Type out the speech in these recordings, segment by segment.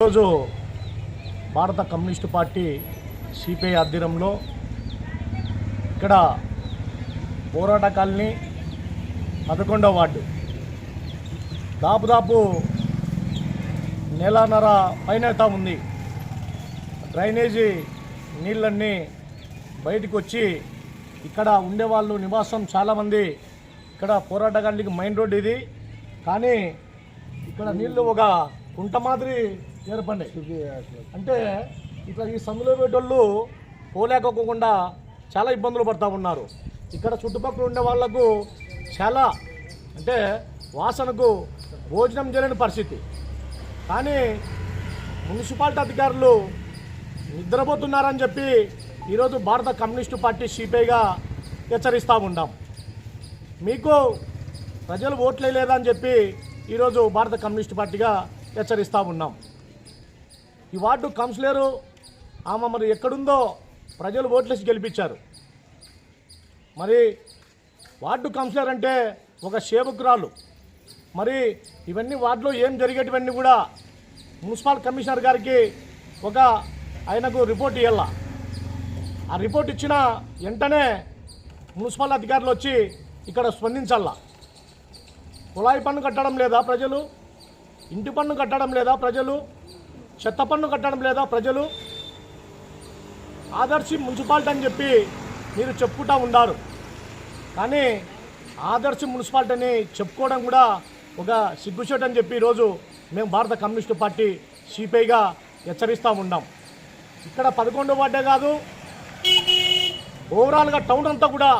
ఈరోజు భారత communist party CPI ఆధ్వర్యంలో ఇక్కడ పోరాట కాలనీ 11వ వార్డు దాదాపు నెలన్నర పైన ఉంది. డ్రైనేజీ నీళ్ళన్నీ బయటకు వచ్చి ఇక్కడ ఉండేవాళ్ళు నివాసం చాలామంది ఇక్కడ పోరాట కాలనీకి మెయిన్ రోడ్ ఇది, కానీ ఇక్కడ నీళ్ళు ఒక కుంట మాదిరి ఏర్పడినాయి. అంటే ఇట్లా ఈ సందులో పెట్టోళ్ళు పోలేకోకుండా చాలా ఇబ్బందులు పడుతూ ఉన్నారు. ఇక్కడ చుట్టుపక్కల ఉండే వాళ్లకు చాలా అంటే వాసనకు భోజనం చేయలేని పరిస్థితి. కానీ మున్సిపాలిటీ అధికారులు నిద్రపోతున్నారని చెప్పి ఈరోజు భారత కమ్యూనిస్టు పార్టీ సిపిఐగా హెచ్చరిస్తూ ఉన్నాం. మీకు ప్రజలు ఓట్లు లేదని చెప్పి ఈరోజు భారత కమ్యూనిస్టు పార్టీగా హెచ్చరిస్తూ ఉన్నాం. ఈ వార్డు కౌన్సిలరు ఆమె మరి ఎక్కడుందో ప్రజలు ఓట్లేసి గెలిపించారు. మరి వార్డు కౌన్సిలర్ అంటే ఒక సేవకురాలు. మరి ఇవన్నీ వార్డులో ఏం జరిగేటివన్నీ కూడా మున్సిపల్ కమిషనర్ గారికి ఒక ఆయనకు రిపోర్ట్ ఇవ్వాల. ఆ రిపోర్ట్ ఇచ్చిన వెంటనే మున్సిపల్ అధికారులు వచ్చి ఇక్కడ స్పందించాల. కుళాయి పన్ను కట్టడం లేదా ప్రజలు? ఇంటి పన్ను కట్టడం లేదా ప్రజలు? చెత్త పన్ను కట్టడం లేదా ప్రజలు? ఆదర్శి మున్సిపాలిటీ అని చెప్పి మీరు చెప్పుకుంటూ ఉన్నారు, కానీ ఆదర్శి మున్సిపాలిటీని చెప్పుకోవడం కూడా ఒక సిగ్గుచేటు అని చెప్పి ఈరోజు మేము భారత కమ్యూనిస్టు పార్టీ సిపిఐగా హెచ్చరిస్తూ ఉన్నాం. ఇక్కడ 11వ వార్డే కాదు, ఓవరాల్గా టౌన్ అంతా కూడా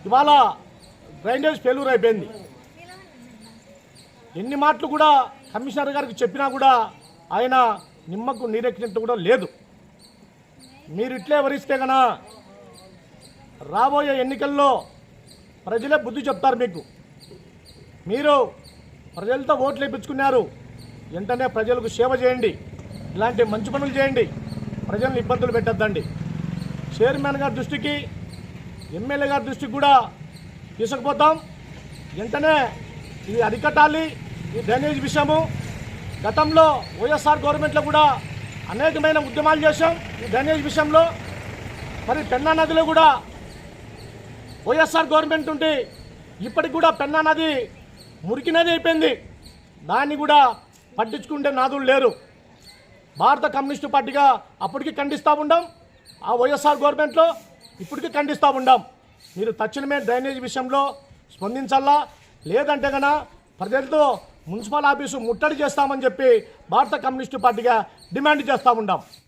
ఇవాళ డ్రైనేజ్ ఫెయిల్యూర్ అయిపోయింది. ఎన్ని మాటలు కూడా కమిషనర్ గారికి చెప్పినా కూడా ఆయన నిమ్మకు నీరెక్కినట్టు కూడా లేదు. మీరు ఇట్లే వరిస్తే కన్నా రాబోయే ఎన్నికల్లో ప్రజలే బుద్ధి చెప్తారు మీకు. మీరు ప్రజలతో ఓట్లు వేయించుకున్నారు, వెంటనే ప్రజలకు సేవ చేయండి, ఇలాంటి మంచి పనులు చేయండి, ప్రజలను ఇబ్బందులు పెట్టద్దండి. చైర్మన్ గారి దృష్టికి, ఎమ్మెల్యే గారి దృష్టికి కూడా తీసుకుపోతాం. వెంటనే ఇది అరికట్టాలి. ఈ డ్రైనేజ్ విషయము గతంలో వైఎస్ఆర్ గవర్నమెంట్లో కూడా అనేకమైన ఉద్యమాలు చేశాం ఈ డ్రైనేజ్ విషయంలో. మరి పెన్నా నదిలో కూడా వైఎస్ఆర్ గవర్నమెంట్ ఉంటే ఇప్పటికి కూడా పెన్నా నది మురికి నది అయిపోయింది. దాన్ని కూడా పట్టించుకుంటే నాదులు లేరు. భారత కమ్యూనిస్టు పార్టీగా అప్పటికి ఖండిస్తూ ఉండాం, ఆ వైఎస్ఆర్ గవర్నమెంట్లో ఇప్పటికీ ఖండిస్తూ ఉండాం. మీరు తక్షణమే డ్రైనేజ్ విషయంలో స్పందించాలా, లేదంటే కన్నా ప్రజలతో మున్సిపల్ ఆఫీసు ముట్టడి చేస్తామని చెప్పి భారత కమ్యూనిస్టు పార్టీగా డిమాండ్ చేస్తూ ఉండాం.